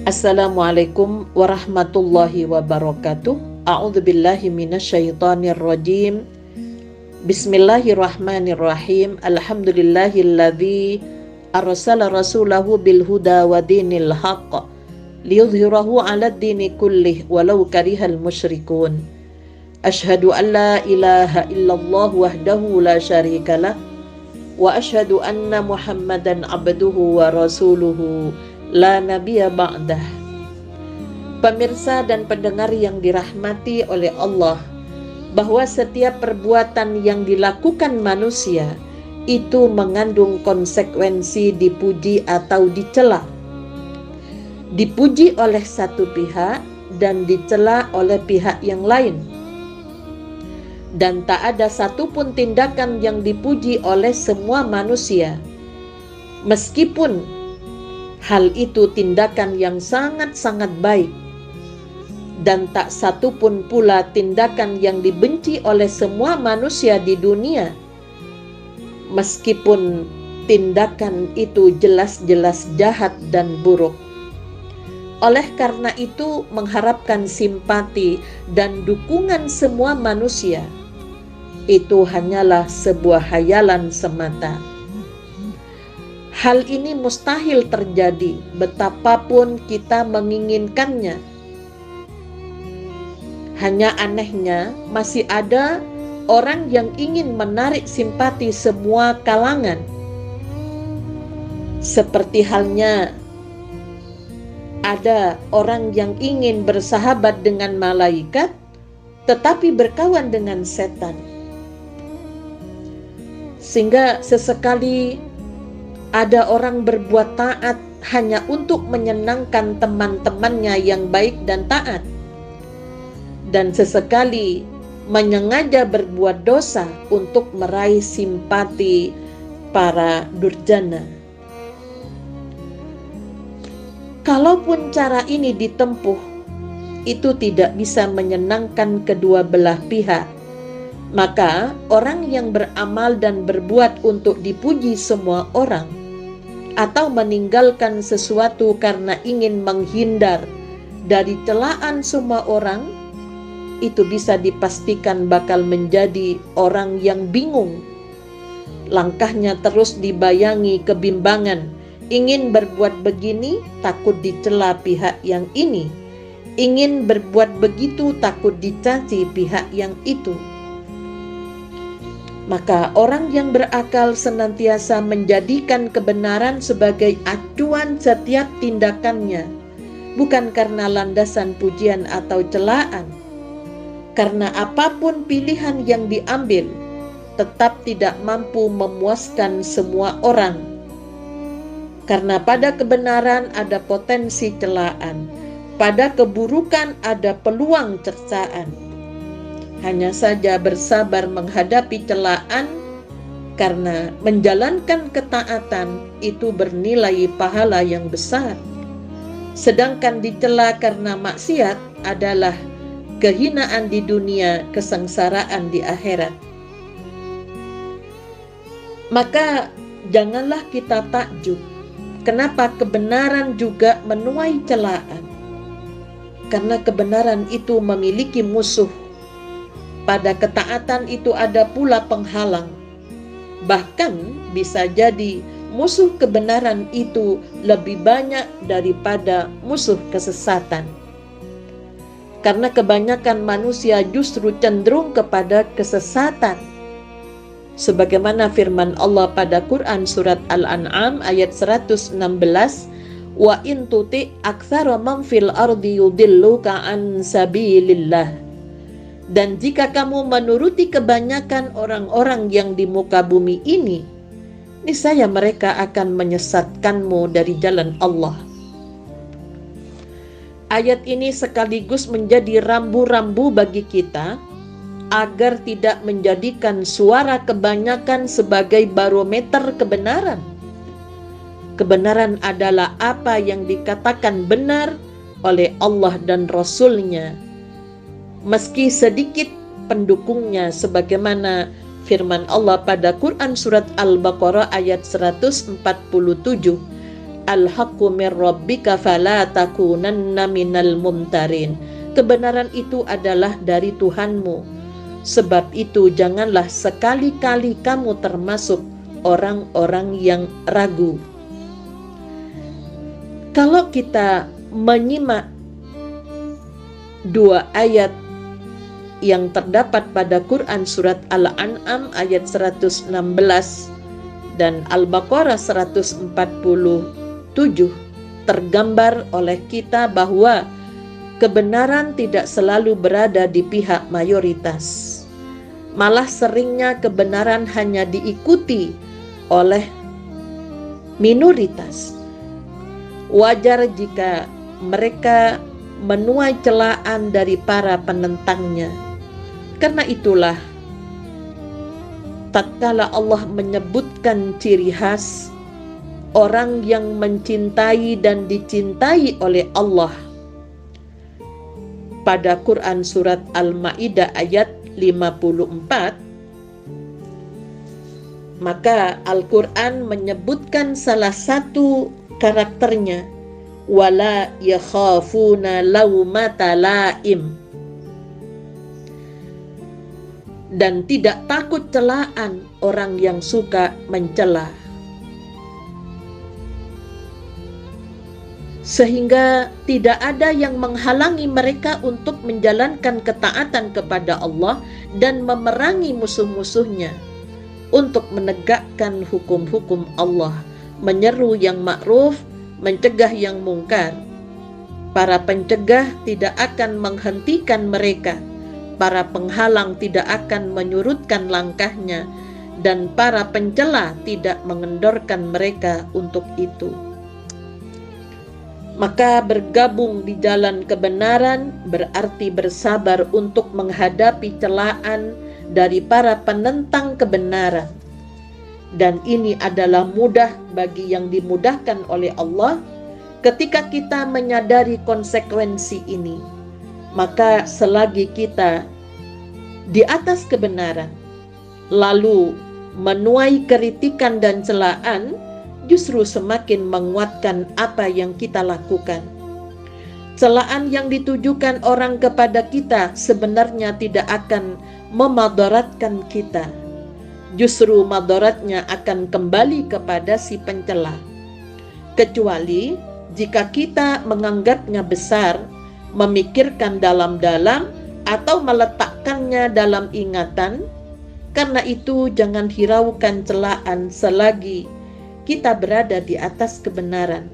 Assalamualaikum warahmatullahi wabarakatuh. A'udzubillahi minasyaitonir rajim. Bismillahirrahmanirrahim. Alhamdulillahilladzi arsala rasulahu bil huda wa dinil haqq liyudhhirahu 'alad dini kullih walau karihal musyrikun. Asyhadu an la ilaha illallah wahdahu la syarikalah wa asyhadu anna Muhammadan abduhu wa rasuluhu la nabiyya ba'dah. Pemirsa dan pendengar yang dirahmati oleh Allah, bahwa setiap perbuatan yang dilakukan manusia itu mengandung konsekuensi dipuji atau dicela. Dipuji oleh satu pihak dan dicela oleh pihak yang lain. Dan tak ada satupun tindakan yang dipuji oleh semua manusia, meskipun hal itu tindakan yang sangat-sangat baik, dan tak satupun pula tindakan yang dibenci oleh semua manusia di dunia, meskipun tindakan itu jelas-jelas jahat dan buruk. Oleh karena itu, mengharapkan simpati dan dukungan semua manusia itu hanyalah sebuah hayalan semata. Hal ini mustahil terjadi betapapun kita menginginkannya. Hanya anehnya masih ada orang yang ingin menarik simpati semua kalangan. Seperti halnya ada orang yang ingin bersahabat dengan malaikat tetapi berkawan dengan setan. Sehingga sesekali ada orang berbuat taat hanya untuk menyenangkan teman-temannya yang baik dan taat, dan sesekali menyengaja berbuat dosa untuk meraih simpati para durjana. Kalaupun cara ini ditempuh, itu tidak bisa menyenangkan kedua belah pihak. Maka orang yang beramal dan berbuat untuk dipuji semua orang, atau meninggalkan sesuatu karena ingin menghindar dari celaan semua orang, itu bisa dipastikan bakal menjadi orang yang bingung. Langkahnya terus dibayangi kebimbangan, ingin berbuat begini takut dicela pihak yang ini, ingin berbuat begitu takut dicaci pihak yang itu. Maka orang yang berakal senantiasa menjadikan kebenaran sebagai acuan setiap tindakannya, bukan karena landasan pujian atau celaan. Karena apapun pilihan yang diambil, tetap tidak mampu memuaskan semua orang. Karena pada kebenaran ada potensi celaan, pada keburukan ada peluang cercaan. Hanya saja bersabar menghadapi celaan, karena menjalankan ketaatan itu bernilai pahala yang besar. Sedangkan dicela karena maksiat adalah kehinaan di dunia, kesengsaraan di akhirat. Maka janganlah kita takjub kenapa kebenaran juga menuai celaan. Karena kebenaran itu memiliki musuh. Pada ketaatan itu ada pula penghalang. Bahkan bisa jadi musuh kebenaran itu lebih banyak daripada musuh kesesatan. Karena kebanyakan manusia justru cenderung kepada kesesatan. Sebagaimana firman Allah pada Quran surat Al-An'am ayat 116, "Wa in tuti' aktsara man fil ardi yudilluka an sabilillah." Dan jika kamu menuruti kebanyakan orang-orang yang di muka bumi ini, niscaya mereka akan menyesatkanmu dari jalan Allah. Ayat ini sekaligus menjadi rambu-rambu bagi kita agar tidak menjadikan suara kebanyakan sebagai barometer kebenaran. Kebenaran adalah apa yang dikatakan benar oleh Allah dan Rasul-Nya, meski sedikit pendukungnya, sebagaimana firman Allah pada Quran surat Al-Baqarah ayat 147, Al-haqqu mir rabbika fala takunanna minal mumtarin. Kebenaran itu adalah dari Tuhanmu. Sebab itu janganlah sekali-kali kamu termasuk orang-orang yang ragu. Kalau kita menyimak dua ayat yang terdapat pada Quran surat Al-An'am ayat 116 dan Al-Baqarah 147, tergambar oleh kita bahwa kebenaran tidak selalu berada di pihak mayoritas. Malah seringnya kebenaran hanya diikuti oleh minoritas. Wajar jika mereka menuai celaan dari para penentangnya. Karena itulah, tatkala Allah menyebutkan ciri khas orang yang mencintai dan dicintai oleh Allah pada Quran surat Al-Maidah ayat 54, maka Al-Quran menyebutkan salah satu karakternya, wala yakhafuna laumata laim, dan tidak takut celaan orang yang suka mencela. Sehingga tidak ada yang menghalangi mereka untuk menjalankan ketaatan kepada Allah dan memerangi musuh-musuhnya untuk menegakkan hukum-hukum Allah, menyeru yang ma'ruf, mencegah yang mungkar. Para pencegah tidak akan menghentikan mereka, para penghalang tidak akan menyurutkan langkahnya, dan para pencela tidak mengendorkan mereka untuk itu. Maka bergabung di jalan kebenaran berarti bersabar untuk menghadapi celaan dari para penentang kebenaran. Dan ini adalah mudah bagi yang dimudahkan oleh Allah ketika kita menyadari konsekuensi ini. Maka selagi kita di atas kebenaran lalu menuai kritikan dan celaan, justru semakin menguatkan apa yang kita lakukan. Celaan yang ditujukan orang kepada kita sebenarnya tidak akan memadaratkan kita. Justru madaratnya akan kembali kepada si pencela. Kecuali jika kita menganggapnya besar, memikirkan dalam-dalam, atau meletakkannya dalam ingatan. Karena itu jangan hiraukan celaan selagi kita berada di atas kebenaran,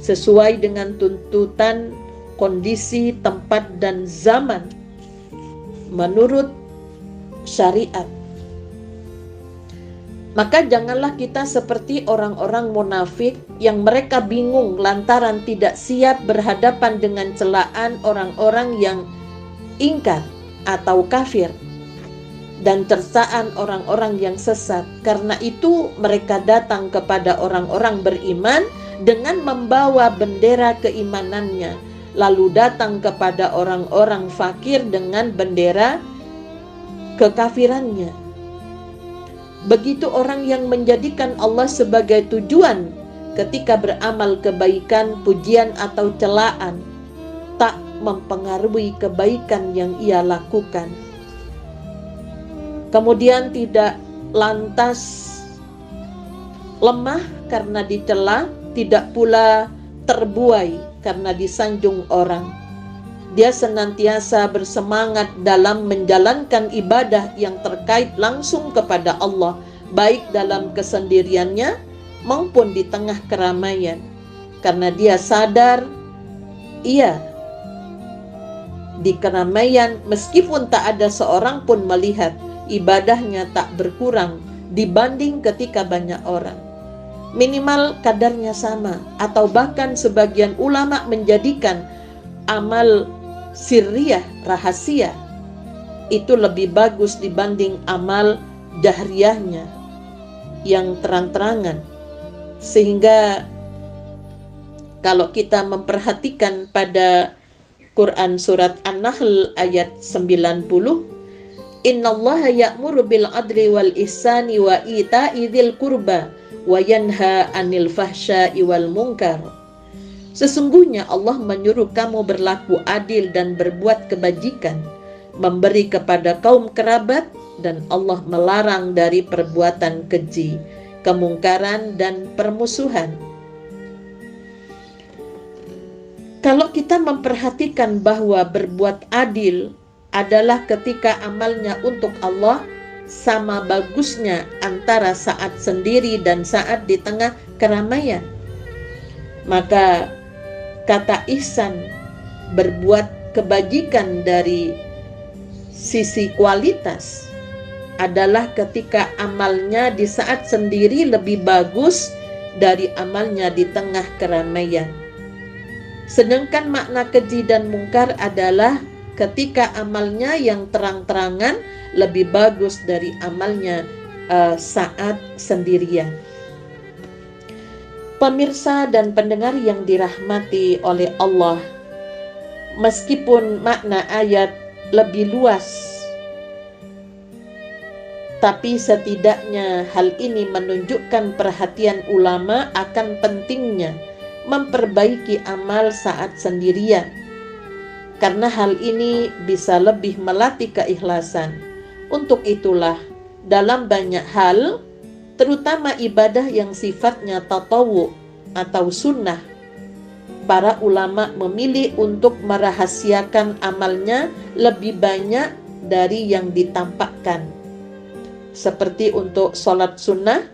sesuai dengan tuntutan kondisi, tempat, dan zaman menurut syariat. Maka janganlah kita seperti orang-orang munafik yang mereka bingung lantaran tidak siap berhadapan dengan celaan orang-orang yang ingkar atau kafir dan cercaan orang-orang yang sesat. Karena itu mereka datang kepada orang-orang beriman dengan membawa bendera keimanannya, lalu datang kepada orang-orang fakir dengan bendera kekafirannya. Begitu orang yang menjadikan Allah sebagai tujuan ketika beramal kebaikan, pujian atau celaan tak mempengaruhi kebaikan yang ia lakukan. Kemudian tidak lantas lemah karena dicela, tidak pula terbuai karena disanjung orang. Dia senantiasa bersemangat dalam menjalankan ibadah yang terkait langsung kepada Allah, baik dalam kesendiriannya maupun di tengah keramaian. Karena dia sadar, di keramaian meskipun tak ada seorang pun melihat, ibadahnya tak berkurang dibanding ketika banyak orang. Minimal kadarnya sama, atau bahkan sebagian ulama menjadikan amal sirriyah, rahasia, itu lebih bagus dibanding amal jahriyahnya yang terang-terangan. Sehingga kalau kita memperhatikan pada Quran surat An-Nahl ayat 90, Innallaha ya'muru bil adli wal ihsani wa ita'i dzil qurba wa yanha 'anil fahsya'i wal munkar. Sesungguhnya Allah menyuruh kamu berlaku adil dan berbuat kebajikan, memberi kepada kaum kerabat, dan Allah melarang dari perbuatan keji, kemungkaran, dan permusuhan. Kalau kita memperhatikan bahwa berbuat adil adalah ketika amalnya untuk Allah sama bagusnya antara saat sendiri dan saat di tengah keramaian, maka kata ihsan, berbuat kebajikan dari sisi kualitas, adalah ketika amalnya di saat sendiri lebih bagus dari amalnya di tengah keramaian. Sedangkan makna keji dan mungkar adalah ketika amalnya yang terang-terangan lebih bagus dari amalnya saat sendirian. Pemirsa dan pendengar yang dirahmati oleh Allah, meskipun makna ayat lebih luas, tapi setidaknya hal ini menunjukkan perhatian ulama akan pentingnya memperbaiki amal saat sendirian, karena hal ini bisa lebih melatih keikhlasan. Untuk itulah dalam banyak hal, terutama ibadah yang sifatnya tatawu atau sunnah, para ulama memilih untuk merahasiakan amalnya lebih banyak dari yang ditampakkan. Seperti untuk sholat sunnah,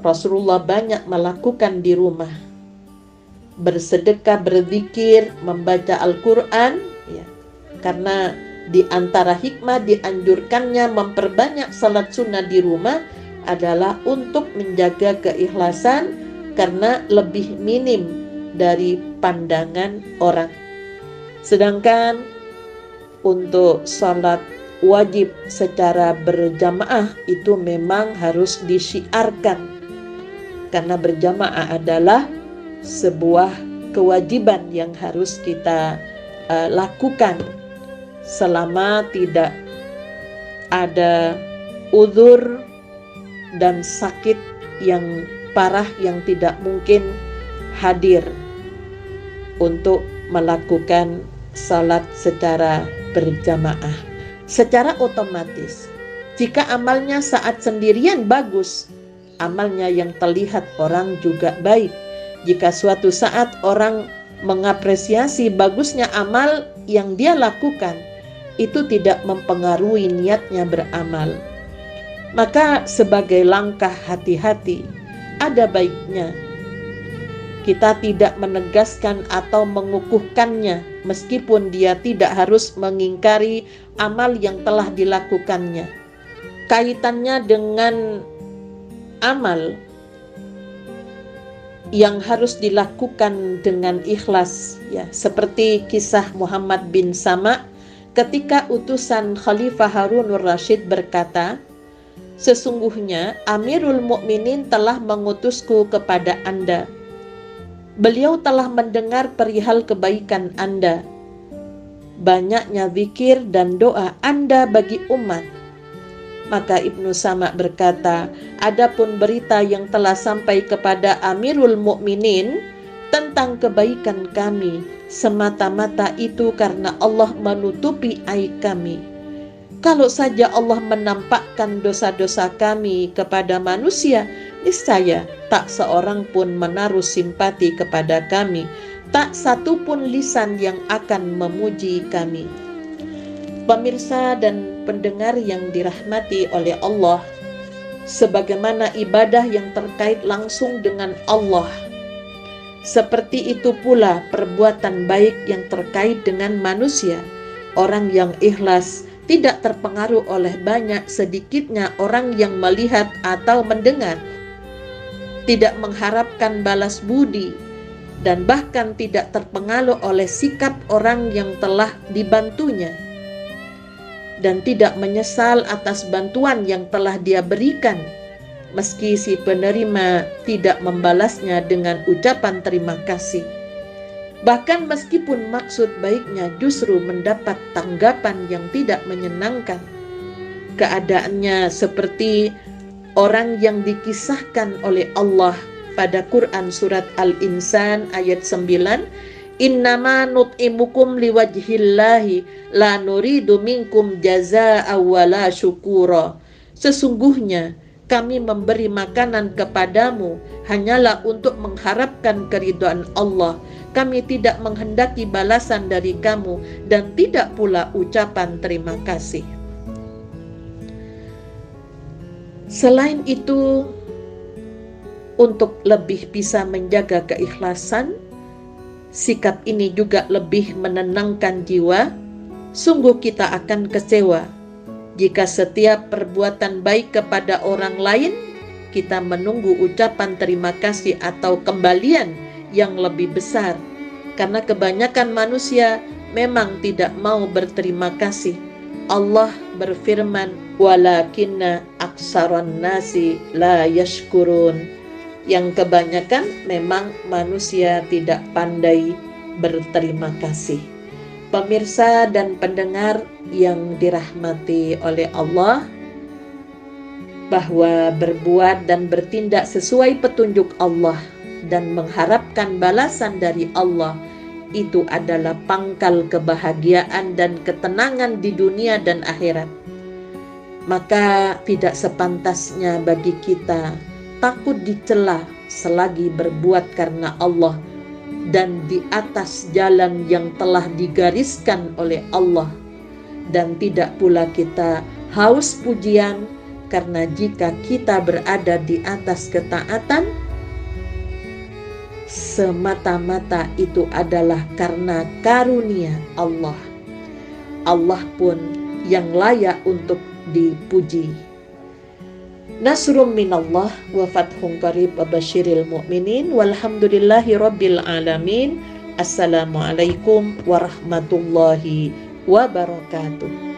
Rasulullah banyak melakukan di rumah. Bersedekah, berzikir, membaca Al-Quran, ya, karena di antara hikmah dianjurkannya memperbanyak salat sunnah di rumah adalah untuk menjaga keikhlasan, karena lebih minim dari pandangan orang. Sedangkan untuk salat wajib secara berjamaah itu memang harus disyiarkan, karena berjamaah adalah sebuah kewajiban yang harus kita lakukan selama tidak ada uzur dan sakit yang parah yang tidak mungkin hadir untuk melakukan salat secara berjamaah. Secara otomatis, jika amalnya saat sendirian bagus, amalnya yang terlihat orang juga baik. Jika suatu saat orang mengapresiasi bagusnya amal yang dia lakukan, itu tidak mempengaruhi niatnya beramal. Maka sebagai langkah hati-hati, ada baiknya kita tidak menegaskan atau mengukuhkannya, meskipun dia tidak harus mengingkari amal yang telah dilakukannya. Kaitannya dengan amal yang harus dilakukan dengan ikhlas, ya, seperti kisah Muhammad bin Sama ketika utusan Khalifah Harunur Rasyid berkata, "Sesungguhnya Amirul Mukminin telah mengutusku kepada Anda. Beliau telah mendengar perihal kebaikan Anda, banyaknya zikir dan doa Anda bagi umat." Maka Ibnu Sama berkata, "Adapun berita yang telah sampai kepada Amirul Mukminin tentang kebaikan kami, semata-mata itu karena Allah menutupi aib kami. Kalau saja Allah menampakkan dosa-dosa kami kepada manusia, niscaya tak seorang pun menaruh simpati kepada kami, tak satu pun lisan yang akan memuji kami." Pemirsa dan pendengar yang dirahmati oleh Allah, sebagaimana ibadah yang terkait langsung dengan Allah, seperti itu pula perbuatan baik yang terkait dengan manusia. Orang yang ikhlas tidak terpengaruh oleh banyak sedikitnya orang yang melihat atau mendengar, tidak mengharapkan balas budi, dan bahkan tidak terpengaruh oleh sikap orang yang telah dibantunya, dan tidak menyesal atas bantuan yang telah dia berikan, meski si penerima tidak membalasnya dengan ucapan terima kasih. Bahkan meskipun maksud baiknya justru mendapat tanggapan yang tidak menyenangkan. Keadaannya seperti orang yang dikisahkan oleh Allah pada Quran surat Al-Insan ayat 9, innama nut'imukum liwajhillahi la nuridu minkum jazaa'a wala syukura. Sesungguhnya kami memberi makanan kepadamu hanyalah untuk mengharapkan keridhaan Allah. Kami tidak menghendaki balasan dari kamu dan tidak pula ucapan terima kasih. Selain itu, untuk lebih bisa menjaga keikhlasan, sikap ini juga lebih menenangkan jiwa. Sungguh kita akan kecewa jika setiap perbuatan baik kepada orang lain kita menunggu ucapan terima kasih atau kembalian yang lebih besar. Karena kebanyakan manusia memang tidak mau berterima kasih. Allah berfirman, walakinna aksaron nasi la yashkurun. Yang kebanyakan memang manusia tidak pandai berterima kasih. Pemirsa dan pendengar yang dirahmati oleh Allah, bahwa berbuat dan bertindak sesuai petunjuk Allah dan mengharapkan balasan dari Allah itu adalah pangkal kebahagiaan dan ketenangan di dunia dan akhirat. Maka tidak sepantasnya bagi kita takut dicela selagi berbuat karena Allah dan di atas jalan yang telah digariskan oleh Allah, dan tidak pula kita haus pujian, karena jika kita berada di atas ketaatan semata-mata itu adalah karena karunia Allah. Allah pun yang layak untuk dipuji. Nasrum minallah wa fathun qarib wa basyiril mu'minin walhamdulillahi rabbil alamin. Assalamualaikum warahmatullahi wabarakatuh.